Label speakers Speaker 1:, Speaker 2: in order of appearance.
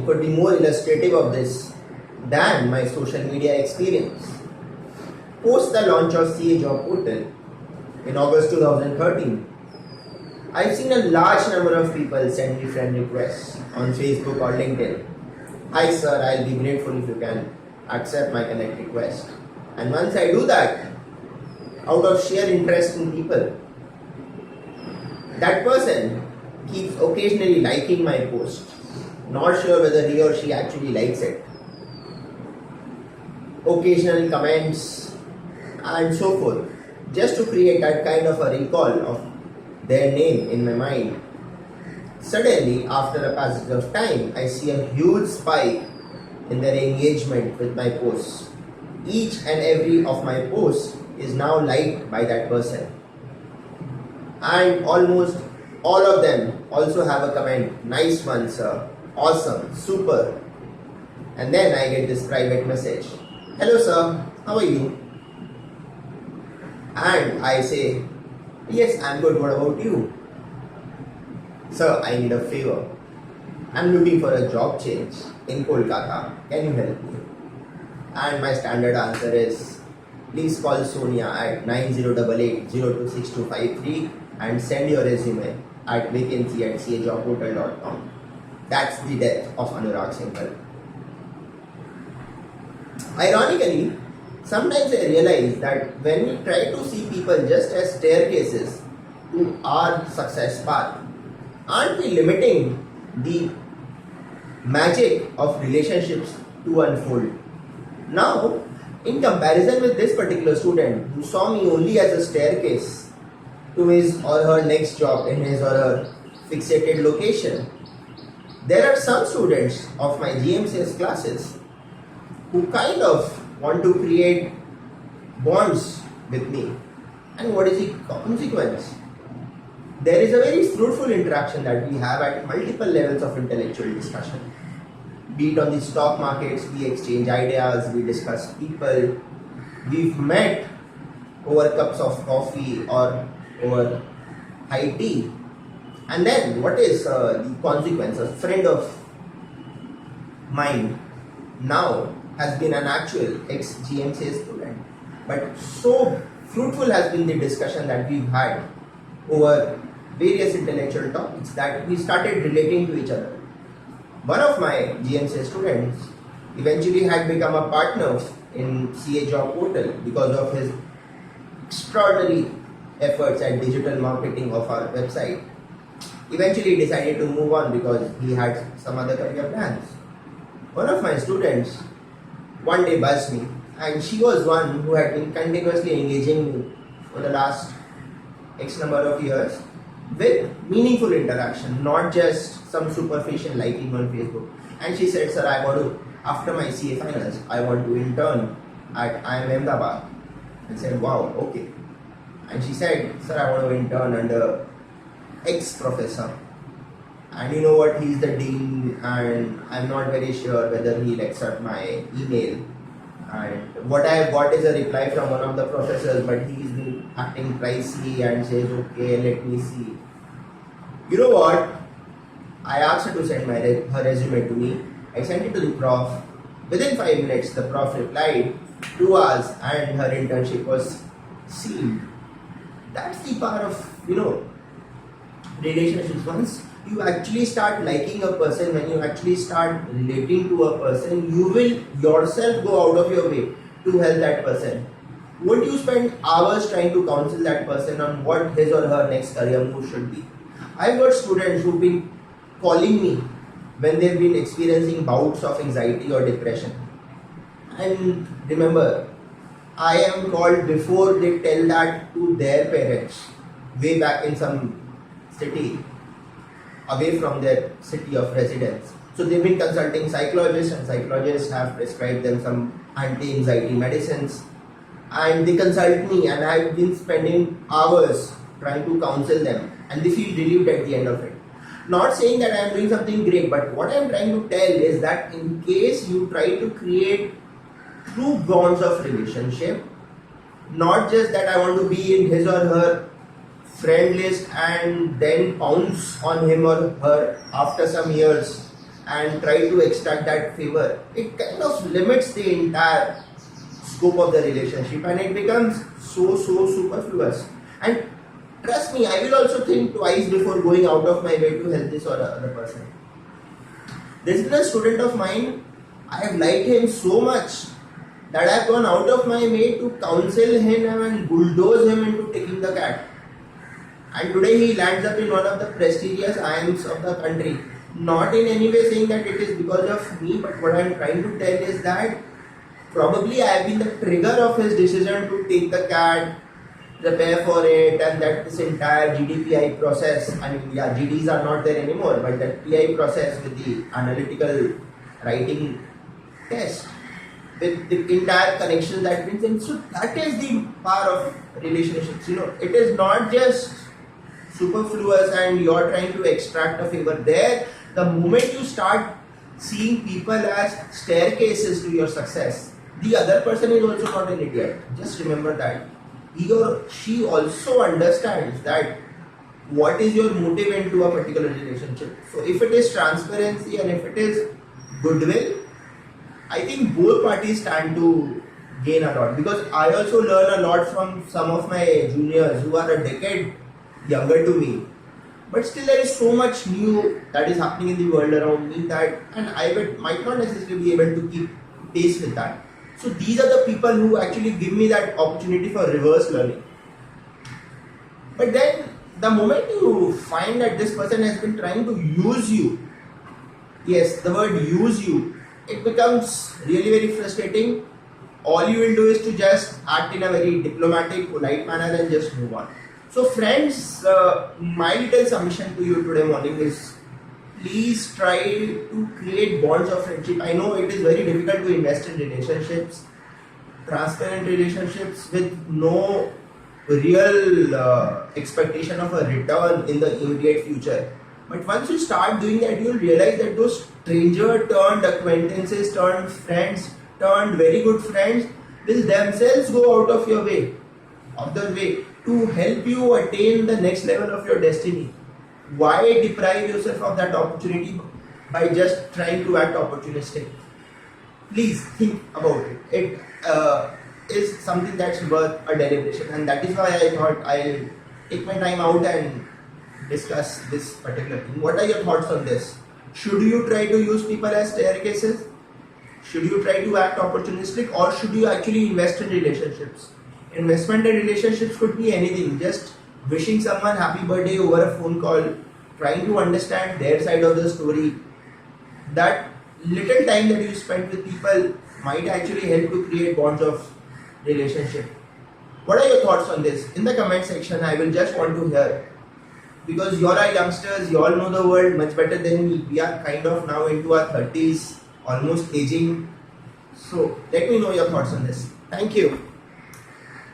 Speaker 1: could be more illustrative of this than my social media experience. Post the launch of CA Job Portal in August 2013, I've seen a large number of people send me friend requests on Facebook or LinkedIn. Hi sir, I'll be grateful if you can accept my connect request. And once I do that, out of sheer interest in people, that person keeps occasionally liking my post, not sure whether he or she actually likes it. Occasional comments and so forth, just to create that kind of a recall of their name in my mind. Suddenly, after a passage of time, I see a huge spike in their engagement with my posts. Each and every of my posts is now liked by that person. And almost all of them also have a comment, nice one sir, awesome, super. And then I get this private message, hello sir, how are you? And I say, yes, I'm good, what about you? Sir, I need a favor. I'm looking for a job change in Kolkata. Can you help me? And my standard answer is, please call Sonia at 9088-026253 and send your resume at vacancy@cajobportal.com. That's the death of Anurag Singal. Ironically, sometimes I realize that when we try to see people just as staircases to our success path, aren't we limiting the magic of relationships to unfold? Now, in comparison with this particular student who saw me only as a staircase to his or her next job in his or her fixated location, there are some students of my GMCS classes who kind of want to create bonds with me. And what is the consequence? There is a very fruitful interaction that we have at multiple levels of intellectual discussion. Be it on the stock markets, we exchange ideas, we discuss people, we've met over cups of coffee or over high tea. And then what is the consequence? A friend of mine now has been an actual ex-GMCA student. But so fruitful has been the discussion that we've had over various intellectual topics that we started relating to each other. One of my GMCA students eventually had become a partner in CA Job Portal because of his extraordinary efforts at digital marketing of our website. Eventually decided to move on because he had some other career plans. One of my students one day buzzed me, and she was one who had been continuously engaging me for the last X number of years with meaningful interaction, not just some superficial liking on Facebook. And she said, sir, after my CA finals, I want to intern at IIM Ahmedabad. I said, wow, okay. And she said, sir, I want to intern under ex-professor. And you know what, he's the dean and I'm not very sure whether he'll accept my email. And what I have got is a reply from one of the professors, but he's been acting pricey and says, okay, let me see. You know what? I asked her to send her resume to me. I sent it to the prof. Within 5 minutes, the prof replied, 2 hours, and her internship was sealed. That's the power of, relationships. Once you actually start liking a person, when you actually start relating to a person, you will yourself go out of your way to help that person. Won't you spend hours trying to counsel that person on what his or her next career move should be? I've got students who've been calling me when they've been experiencing bouts of anxiety or depression. And remember, I am called before they tell that to their parents, way back in some city, away from their city of residence. So they've been consulting psychologists, and psychologists have prescribed them some anti-anxiety medicines. And they consult me, and I've been spending hours trying to counsel them, and they feel relieved at the end of it. Not saying that I am doing something great, but what I am trying to tell is that in case you try to create true bonds of relationship, not just that I want to be in his or her friend list and then pounce on him or her after some years and try to extract that favor, it kind of limits the entire scope of the relationship and it becomes so superfluous. And trust me, I will also think twice before going out of my way to help this or other person. This is a student of mine. I have liked him so much that I have gone out of my way to counsel him and bulldoze him into taking the cat. And today he lands up in one of the prestigious IIMs of the country. Not in any way saying that it is because of me, but what I am trying to tell is that probably I have been the trigger of his decision to take the cat, prepare for it, and that this entire GDPI process, I mean, yeah, GDs are not there anymore, but that PI process with the analytical writing test, with the entire connection that brings in. So that is the power of relationships. It is not just superfluous and you are trying to extract a favor there. The moment you start seeing people as staircases to your success, the other person is also not an idiot. Just remember that. He or she also understands that what is your motive into a particular relationship. So if it is transparency and if it is goodwill, I think both parties stand to gain a lot, because I also learn a lot from some of my juniors who are a decade younger to me. But still there is so much new that is happening in the world around me that, and I might not necessarily be able to keep pace with that. So these are the people who actually give me that opportunity for reverse learning. But then the moment you find that this person has been trying to use you, yes, the word use you, it becomes really very frustrating. All you will do is to just act in a very diplomatic, polite manner and just move on. So friends, my little submission to you today morning is, please try to create bonds of friendship. I know it is very difficult to invest in relationships, transparent relationships with no real expectation of a return in the immediate future. But once you start doing that, you will realize that those stranger turned acquaintances, turned friends, turned very good friends, will themselves go out of your way, to help you attain the next level of your destiny. Why deprive yourself of that opportunity by just trying to act opportunistic? Please think about it. It is something that's worth a deliberation, and that is why I thought I'll take my time out and discuss this particular thing. What are your thoughts on this? Should you try to use people as staircases? Should you try to act opportunistic, or should you actually invest in relationships? Investment in relationships could be anything. Just wishing someone happy birthday over a phone call, trying to understand their side of the story. That little time that you spend with people might actually help to create bonds of relationship. What are your thoughts on this? In the comment section, I will just want to hear. Because you all are youngsters, you all know the world much better than me. We are kind of now into our 30s, almost aging. So let me know your thoughts on this. Thank you.